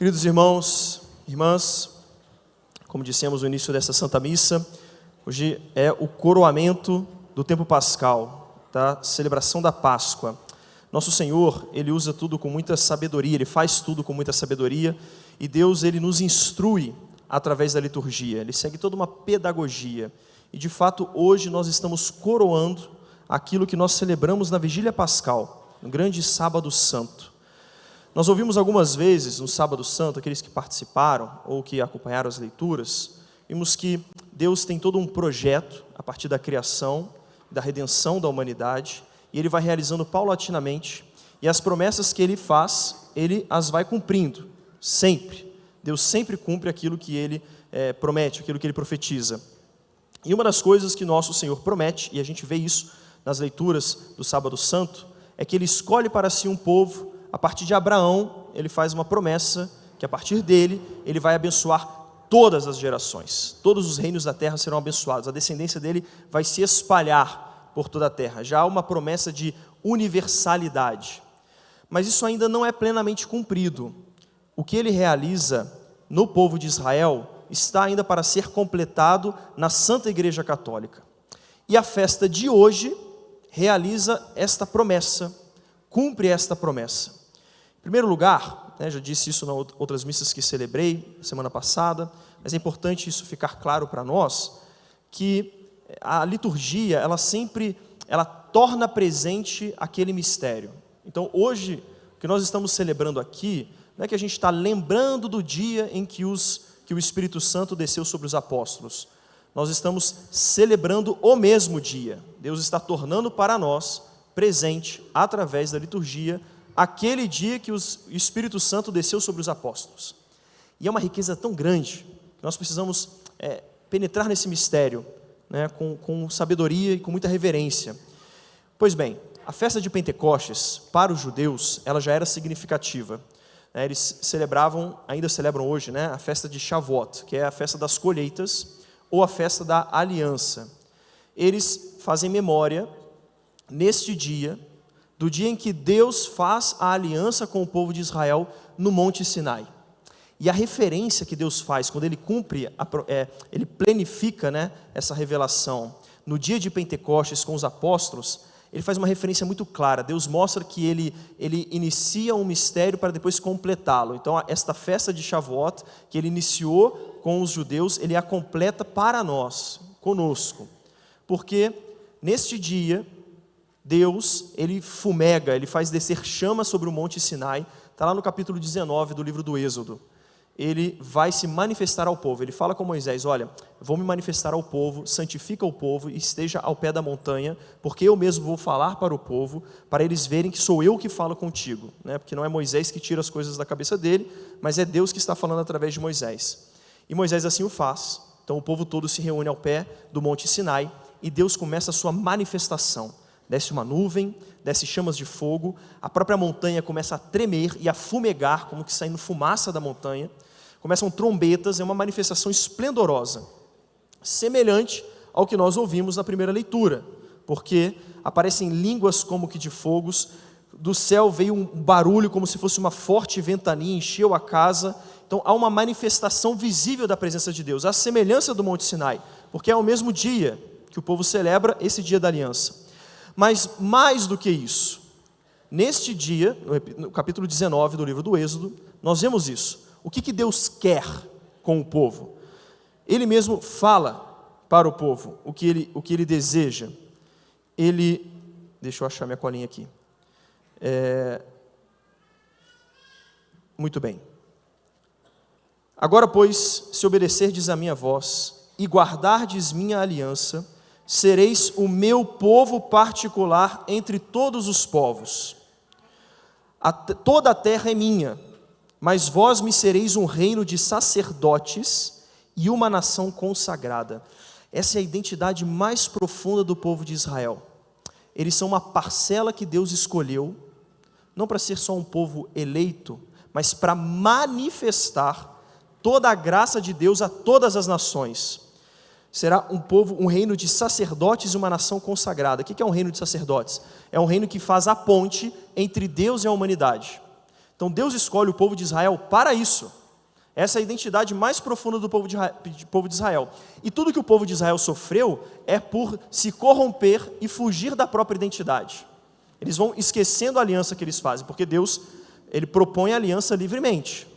Queridos irmãos, irmãs, como dissemos no início dessa Santa Missa, hoje é o coroamento do tempo pascal, da celebração da Páscoa. Nosso Senhor, Ele usa tudo com muita sabedoria, Ele faz tudo com muita sabedoria, e Deus, Ele nos instrui através da liturgia, Ele segue toda uma pedagogia, e de fato hoje nós estamos coroando aquilo que nós celebramos na Vigília Pascal, no grande Sábado Santo. Nós ouvimos algumas vezes no Sábado Santo, aqueles que participaram ou que acompanharam as leituras, vimos que Deus tem todo um projeto a partir da criação, da redenção da humanidade, e Ele vai realizando paulatinamente, e as promessas que Ele faz, Ele as vai cumprindo, sempre. Deus sempre cumpre aquilo que Ele promete, aquilo que Ele profetiza. E uma das coisas que nosso Senhor promete, e a gente vê isso nas leituras do Sábado Santo, é que Ele escolhe para si um povo. A partir de Abraão, Ele faz uma promessa que a partir dele, Ele vai abençoar todas as gerações. Todos os reinos da terra serão abençoados. A descendência dele vai se espalhar por toda a terra. Já há uma promessa de universalidade. Mas isso ainda não é plenamente cumprido. O que Ele realiza no povo de Israel está ainda para ser completado na Santa Igreja Católica. E a festa de hoje realiza esta promessa, cumpre esta promessa. Em primeiro lugar, já disse isso nas outras missas que celebrei semana passada, mas é importante isso ficar claro para nós, que a liturgia, ela torna presente aquele mistério. Então hoje, o que nós estamos celebrando aqui, não é que a gente está lembrando do dia em que o Espírito Santo desceu sobre os apóstolos. Nós estamos celebrando o mesmo dia. Deus está tornando para nós presente, através da liturgia, aquele dia que o Espírito Santo desceu sobre os apóstolos. E é uma riqueza tão grande, que nós precisamos penetrar nesse mistério, com sabedoria e com muita reverência. Pois bem, a festa de Pentecostes, para os judeus, ela já era significativa. Eles ainda celebram hoje, a festa de Shavuot, que é a festa das colheitas, ou a festa da aliança. Eles fazem memória, neste dia, do dia em que Deus faz a aliança com o povo de Israel no Monte Sinai. E a referência que Deus faz, quando Ele cumpre, Ele planifica essa revelação, no dia de Pentecostes com os apóstolos, Ele faz uma referência muito clara. Deus mostra que Ele inicia um mistério para depois completá-lo. Então, esta festa de Shavuot, que Ele iniciou com os judeus, Ele a completa para nós, conosco. Porque, neste dia, Deus, Ele fumega, Ele faz descer chama sobre o Monte Sinai, está lá no capítulo 19 do livro do Êxodo. Ele vai se manifestar ao povo, Ele fala com Moisés, olha, vou me manifestar ao povo, santifica o povo e esteja ao pé da montanha, porque eu mesmo vou falar para o povo, para eles verem que sou eu que falo contigo, porque não é Moisés que tira as coisas da cabeça dele, mas é Deus que está falando através de Moisés. E Moisés assim o faz, então o povo todo se reúne ao pé do Monte Sinai, e Deus começa a sua manifestação. Desce uma nuvem, desce chamas de fogo, a própria montanha começa a tremer e a fumegar, como que saindo fumaça da montanha, começam trombetas, é uma manifestação esplendorosa, semelhante ao que nós ouvimos na primeira leitura, porque aparecem línguas como que de fogos, do céu veio um barulho como se fosse uma forte ventania, encheu a casa, então há uma manifestação visível da presença de Deus, a semelhança do Monte Sinai, porque é o mesmo dia que o povo celebra esse dia da aliança. Mas mais do que isso, neste dia, no capítulo 19 do livro do Êxodo, nós vemos isso. O que Deus quer com o povo? Ele mesmo fala para o povo o que ele deseja. Deixa eu achar minha colinha aqui. Muito bem. Agora, pois, se obedecerdes a minha voz e guardardes minha aliança, sereis o meu povo particular entre todos os povos. Toda a terra é minha, mas vós me sereis um reino de sacerdotes e uma nação consagrada. Essa é a identidade mais profunda do povo de Israel. Eles são uma parcela que Deus escolheu, não para ser só um povo eleito, mas para manifestar toda a graça de Deus a todas as nações. Será um reino de sacerdotes e uma nação consagrada. O que é um reino de sacerdotes? É um reino que faz a ponte entre Deus e a humanidade. Então Deus escolhe o povo de Israel para isso. Essa é a identidade mais profunda do povo de Israel. E tudo que o povo de Israel sofreu é por se corromper e fugir da própria identidade. Eles vão esquecendo a aliança que eles fazem, porque Deus, Ele propõe a aliança livremente.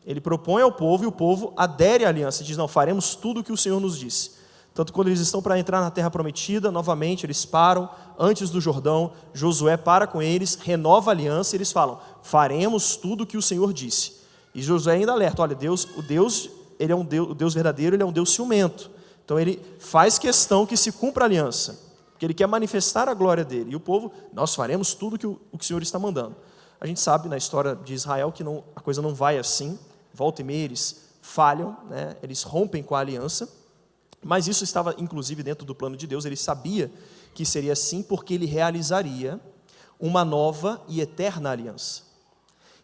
Ele propõe ao povo e o povo adere à aliança e diz, não, faremos tudo o que o Senhor nos disse. Tanto quando eles estão para entrar na terra prometida, novamente eles param antes do Jordão, Josué para com eles, renova a aliança e eles falam, faremos tudo o que o Senhor disse. E Josué ainda alerta, olha, ele é o Deus verdadeiro, ele é um Deus ciumento. Então ele faz questão que se cumpra a aliança, porque ele quer manifestar a glória dele. E o povo, nós faremos tudo o que o Senhor está mandando. A gente sabe na história de Israel que a coisa não vai assim, volta e meia eles falham, né? Eles rompem com a aliança, mas isso estava inclusive dentro do plano de Deus, ele sabia que seria assim porque ele realizaria uma nova e eterna aliança.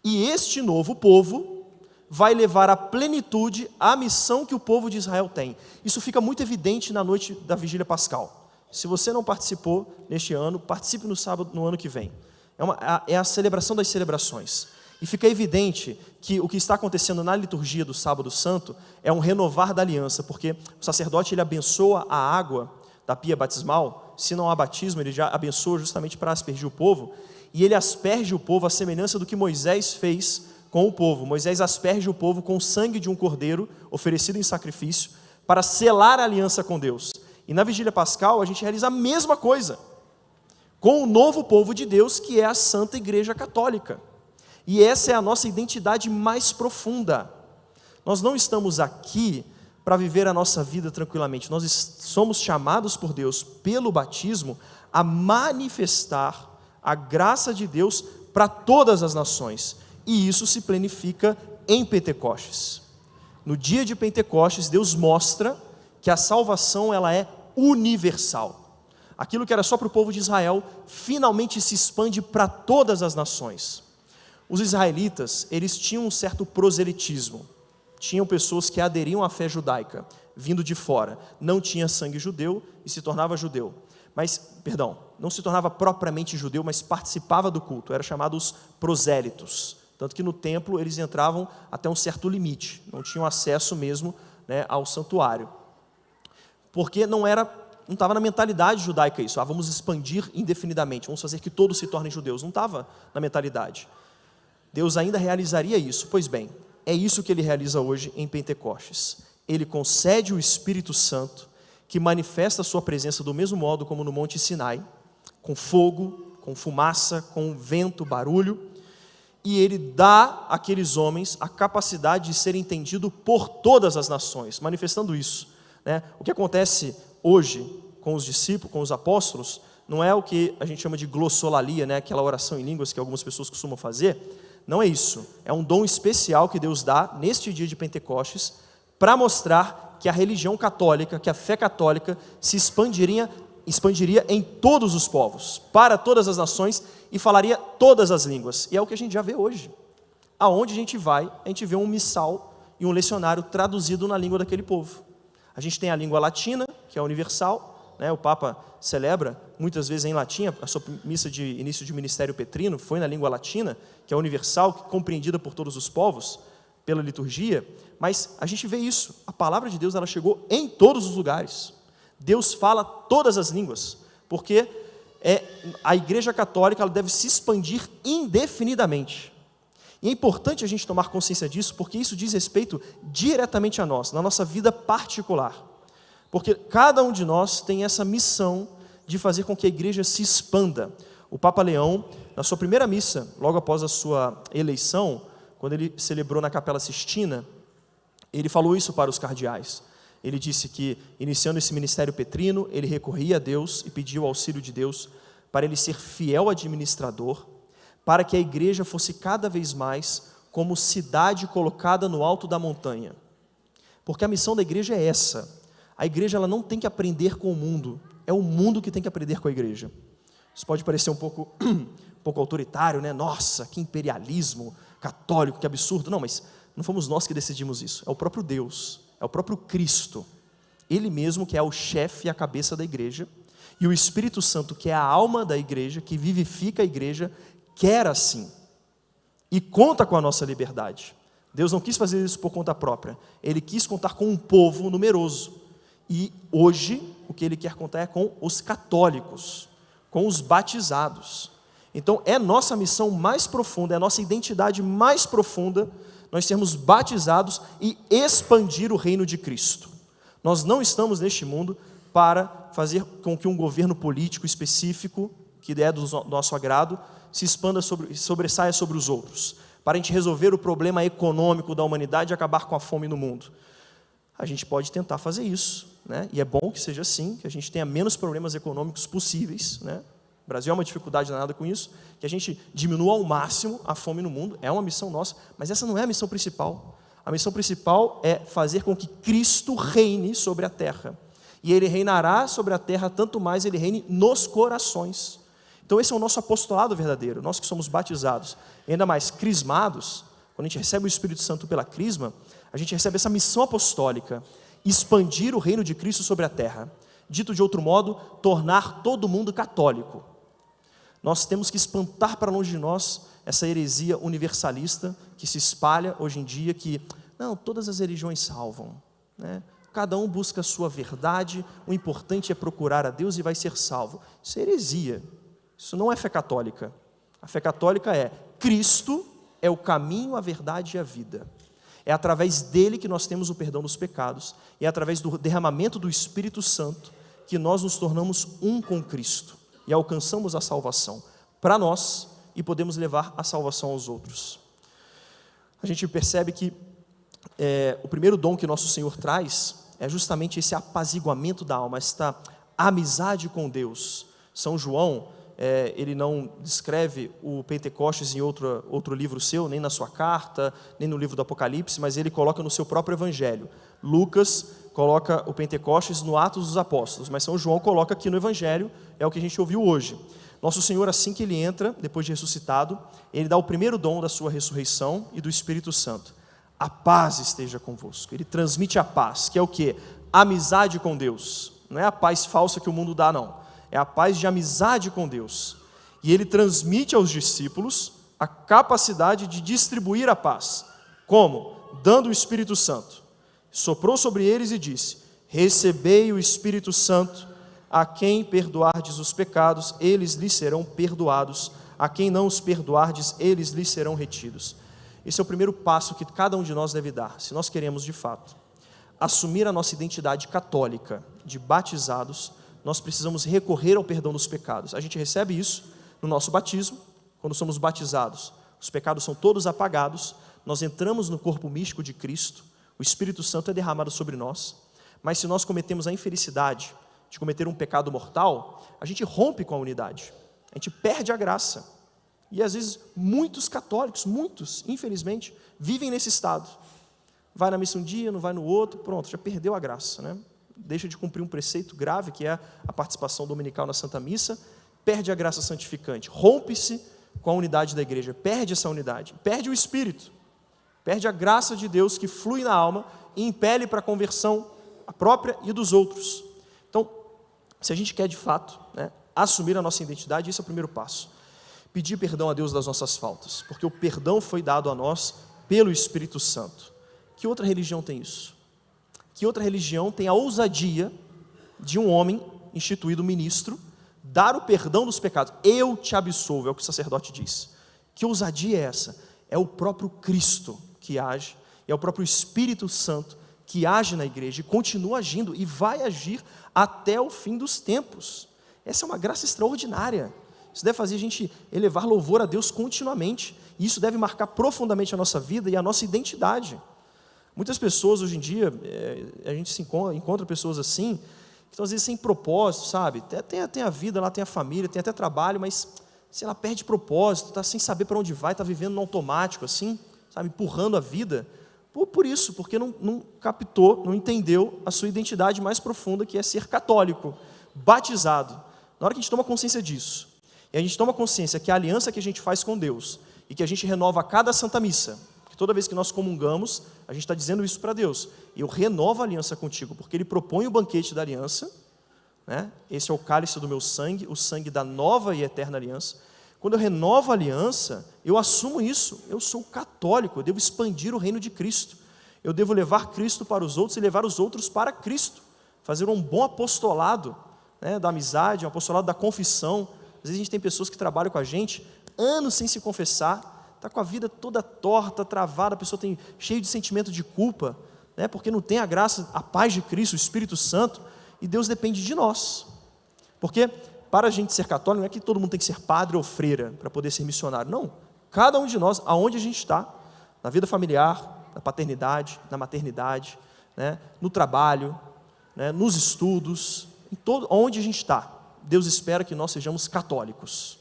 E este novo povo vai levar à plenitude a missão que o povo de Israel tem. Isso fica muito evidente na noite da Vigília Pascal. Se você não participou neste ano, participe no sábado no ano que vem. É a celebração das celebrações. E fica evidente que o que está acontecendo na liturgia do Sábado Santo é um renovar da aliança, porque o sacerdote ele abençoa a água da pia batismal, se não há batismo, ele já abençoa justamente para aspergir o povo, e ele asperge o povo à semelhança do que Moisés fez com o povo. Moisés asperge o povo com o sangue de um cordeiro oferecido em sacrifício para selar a aliança com Deus. E na Vigília Pascal a gente realiza a mesma coisa com o novo povo de Deus, que é a Santa Igreja Católica. E essa é a nossa identidade mais profunda. Nós não estamos aqui para viver a nossa vida tranquilamente. Nós somos chamados por Deus, pelo batismo, a manifestar a graça de Deus para todas as nações. E isso se planifica em Pentecostes. No dia de Pentecostes, Deus mostra que a salvação ela é universal. Aquilo que era só para o povo de Israel, finalmente se expande para todas as nações. Os israelitas, eles tinham um certo proselitismo. Tinham pessoas que aderiam à fé judaica, vindo de fora. Não tinha sangue judeu e se tornava judeu. Não se tornava propriamente judeu, mas participava do culto. Era chamado os prosélitos. Tanto que no templo eles entravam até um certo limite. Não tinham acesso mesmo, né, ao santuário. Porque não estava na mentalidade judaica isso. Vamos expandir indefinidamente, vamos fazer que todos se tornem judeus. Não estava na mentalidade. Deus ainda realizaria isso. Pois bem, é isso que Ele realiza hoje em Pentecostes. Ele concede o Espírito Santo, que manifesta a sua presença do mesmo modo como no Monte Sinai, com fogo, com fumaça, com vento, barulho, e Ele dá àqueles homens a capacidade de ser entendido por todas as nações, manifestando isso, né? O que acontece hoje com os discípulos, com os apóstolos, não é o que a gente chama de glossolalia, né? Aquela oração em línguas que algumas pessoas costumam fazer. Não é isso, é um dom especial que Deus dá neste dia de Pentecostes para mostrar que a religião católica, que a fé católica se expandiria em todos os povos, para todas as nações e falaria todas as línguas. E é o que a gente já vê hoje. Aonde a gente vai, a gente vê um missal e um lecionário traduzido na língua daquele povo. A gente tem a língua latina, que é universal, né? O Papa celebra muitas vezes em latim, a sua missa de início de ministério petrino foi na língua latina, que é universal, compreendida por todos os povos, pela liturgia, mas a gente vê isso, a palavra de Deus ela chegou em todos os lugares. Deus fala todas as línguas, porque a Igreja Católica ela deve se expandir indefinidamente. E é importante a gente tomar consciência disso, porque isso diz respeito diretamente a nós, na nossa vida particular. Porque cada um de nós tem essa missão de fazer com que a igreja se expanda. O Papa Leão, na sua primeira missa, logo após a sua eleição, quando ele celebrou na Capela Sistina, ele falou isso para os cardeais. Ele disse que, iniciando esse ministério petrino, ele recorria a Deus e pediu o auxílio de Deus para ele ser fiel administrador, para que a igreja fosse cada vez mais como cidade colocada no alto da montanha. Porque a missão da igreja é essa. A igreja ela não tem que aprender com o mundo, é o mundo que tem que aprender com a igreja. Isso pode parecer um pouco autoritário, né? Nossa, que imperialismo católico, que absurdo. Não, mas não fomos nós que decidimos isso, é o próprio Deus, é o próprio Cristo. Ele mesmo que é o chefe e a cabeça da igreja, e o Espírito Santo, que é a alma da igreja, que vivifica a igreja, quer assim. e conta com a nossa liberdade. Deus não quis fazer isso por conta própria. Ele quis contar com um povo numeroso. E hoje, o que Ele quer contar é com os católicos, com os batizados. Então, é nossa missão mais profunda, é nossa identidade mais profunda, nós sermos batizados e expandir o reino de Cristo. Nós não estamos neste mundo para fazer com que um governo político específico, que é do nosso agrado, se expanda sobressaia sobre os outros, para a gente resolver o problema econômico da humanidade e acabar com a fome no mundo. A gente pode tentar fazer isso, né? E é bom que seja assim, que a gente tenha menos problemas econômicos possíveis, né? O Brasil é uma dificuldade danada com isso, que a gente diminua ao máximo a fome no mundo, é uma missão nossa, mas essa não é a missão principal. A missão principal é fazer com que Cristo reine sobre a terra. E Ele reinará sobre a terra, tanto mais Ele reine nos corações. Então esse é o nosso apostolado verdadeiro, nós que somos batizados, e ainda mais crismados, quando a gente recebe o Espírito Santo pela crisma, a gente recebe essa missão apostólica, expandir o reino de Cristo sobre a terra. Dito de outro modo, tornar todo mundo católico. Nós temos que espantar para longe de nós essa heresia universalista que se espalha hoje em dia, que não, todas as religiões salvam, né? Cada um busca a sua verdade, o importante é procurar a Deus e vai ser salvo. Isso é heresia, isso não é fé católica. A fé católica é Cristo é o caminho, a verdade e a vida. É através dele que nós temos o perdão dos pecados, e é através do derramamento do Espírito Santo que nós nos tornamos um com Cristo e alcançamos a salvação para nós e podemos levar a salvação aos outros. A gente percebe que o primeiro dom que nosso Senhor traz é justamente esse apaziguamento da alma, esta amizade com Deus. São João, ele não descreve o Pentecostes em outro livro seu, nem na sua carta, nem no livro do Apocalipse, mas ele coloca no seu próprio evangelho. Lucas coloca o Pentecostes no Atos dos Apóstolos, mas São João coloca aqui no evangelho, é o que a gente ouviu hoje. Nosso Senhor, assim que ele entra, depois de ressuscitado, ele dá o primeiro dom da sua ressurreição e do Espírito Santo. A paz esteja convosco. Ele transmite a paz, que é o quê? Amizade com Deus. Não é a paz falsa que o mundo dá, não. É a paz de amizade com Deus. E ele transmite aos discípulos a capacidade de distribuir a paz. Como? Dando o Espírito Santo. Soprou sobre eles e disse: recebei o Espírito Santo, a quem perdoardes os pecados, eles lhes serão perdoados. A quem não os perdoardes, eles lhes serão retidos. Esse é o primeiro passo que cada um de nós deve dar, se nós queremos de fato assumir a nossa identidade católica de batizados. Nós precisamos recorrer ao perdão dos pecados. A gente recebe isso no nosso batismo, quando somos batizados. Os pecados são todos apagados, nós entramos no corpo místico de Cristo, o Espírito Santo é derramado sobre nós. Mas se nós cometemos a infelicidade de cometer um pecado mortal, a gente rompe com a unidade, a gente perde a graça. E às vezes muitos católicos, infelizmente, vivem nesse estado. Vai na missa um dia, não vai no outro, pronto, já perdeu a graça, né? Deixa de cumprir um preceito grave, que é a participação dominical na Santa Missa, perde a graça santificante, rompe-se com a unidade da igreja, perde essa unidade, perde o Espírito, perde a graça de Deus que flui na alma e impele para a conversão a própria e dos outros. Então, se a gente quer de fato, né, assumir a nossa identidade, esse é o primeiro passo. Pedir perdão a Deus das nossas faltas, porque o perdão foi dado a nós pelo Espírito Santo. Que outra religião tem isso? Que outra religião tem a ousadia de um homem instituído ministro dar o perdão dos pecados? Eu te absolvo, é o que o sacerdote diz. Que ousadia é essa? É o próprio Cristo que age, é o próprio Espírito Santo que age na igreja e continua agindo e vai agir até o fim dos tempos. Essa é uma graça extraordinária. Isso deve fazer a gente elevar louvor a Deus continuamente. E isso deve marcar profundamente a nossa vida e a nossa identidade. Muitas pessoas hoje em dia, a gente encontra pessoas assim, que estão às vezes sem propósito, sabe? Tem a vida lá, tem a família, tem até trabalho, mas se ela perde propósito, está sem saber para onde vai, está vivendo no automático assim, sabe? Empurrando a vida. Por isso, porque não captou, não entendeu a sua identidade mais profunda, que é ser católico, batizado. Na hora que a gente toma consciência disso, e a gente toma consciência que a aliança que a gente faz com Deus, e que a gente renova a cada Santa Missa, que toda vez que nós comungamos, a gente está dizendo isso para Deus: eu renovo a aliança contigo, porque Ele propõe o banquete da aliança, né? Esse é o cálice do meu sangue, o sangue da nova e eterna aliança. Quando eu renovo a aliança, eu assumo isso. Eu sou católico, eu devo expandir o reino de Cristo. Eu devo levar Cristo para os outros e levar os outros para Cristo. Fazer um bom apostolado, né, da amizade, um apostolado da confissão. Às vezes a gente tem pessoas que trabalham com a gente anos sem se confessar, está com a vida toda torta, travada, a pessoa tem cheio de sentimento de culpa, né, porque não tem a graça, a paz de Cristo, o Espírito Santo, e Deus depende de nós. Porque para a gente ser católico, não é que todo mundo tem que ser padre ou freira para poder ser missionário, não. Cada um de nós, aonde a gente está, na vida familiar, na paternidade, na maternidade, né, no trabalho, né, nos estudos, em todo, onde a gente está, Deus espera que nós sejamos católicos,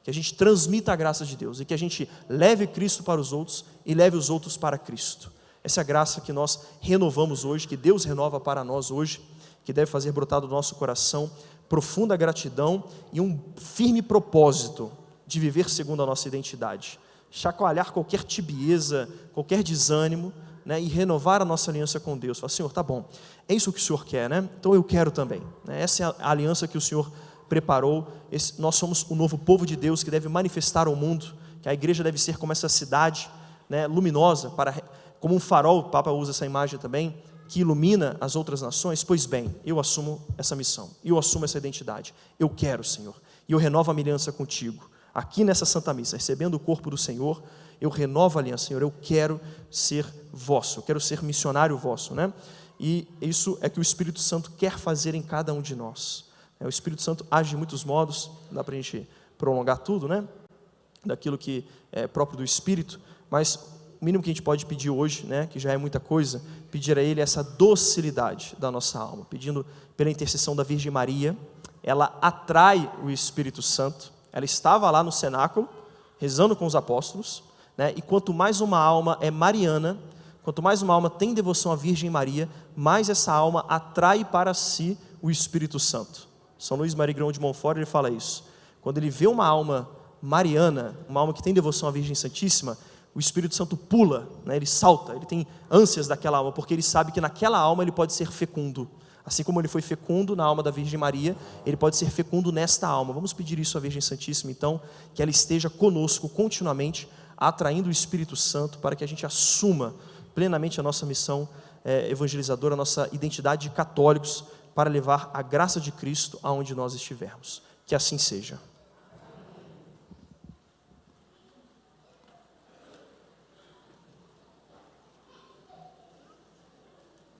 que a gente transmita a graça de Deus e que a gente leve Cristo para os outros e leve os outros para Cristo. Essa é a graça que nós renovamos hoje, que Deus renova para nós hoje, que deve fazer brotar do nosso coração profunda gratidão e um firme propósito de viver segundo a nossa identidade. Chacoalhar qualquer tibieza, qualquer desânimo, né, e renovar a nossa aliança com Deus. Falar, Senhor, tá bom, é isso que o Senhor quer, né? Então eu quero também. Essa é a aliança que o Senhor preparou. Nós somos o novo povo de Deus que deve manifestar ao mundo, que a igreja deve ser como essa cidade, né, luminosa, como um farol, o Papa usa essa imagem também, que ilumina as outras nações. Pois bem, eu assumo essa missão, eu assumo essa identidade. Eu quero, Senhor, e eu renovo a minha aliança contigo. Aqui nessa Santa Missa, recebendo o corpo do Senhor, eu renovo a aliança, Senhor, eu quero ser vosso, eu quero ser missionário vosso, né? E isso é que o Espírito Santo quer fazer em cada um de nós. O Espírito Santo age de muitos modos, não dá para a gente prolongar tudo, né? Daquilo que é próprio do Espírito, mas o mínimo que a gente pode pedir hoje, né, que já é muita coisa, pedir a Ele essa docilidade da nossa alma, pedindo pela intercessão da Virgem Maria. Ela atrai o Espírito Santo. Ela estava lá no cenáculo, rezando com os apóstolos, né, e quanto mais uma alma é mariana, quanto mais uma alma tem devoção à Virgem Maria, mais essa alma atrai para si o Espírito Santo. São Luís Maria Grão de Montfort, ele fala isso. Quando ele vê uma alma mariana, uma alma que tem devoção à Virgem Santíssima, o Espírito Santo pula, né, ele salta, ele tem ânsias daquela alma, porque ele sabe que naquela alma ele pode ser fecundo. Assim como ele foi fecundo na alma da Virgem Maria, ele pode ser fecundo nesta alma. Vamos pedir isso à Virgem Santíssima, então, que ela esteja conosco continuamente, atraindo o Espírito Santo, para que a gente assuma plenamente a nossa missão evangelizadora, a nossa identidade de católicos, para levar a graça de Cristo aonde nós estivermos. Que assim seja.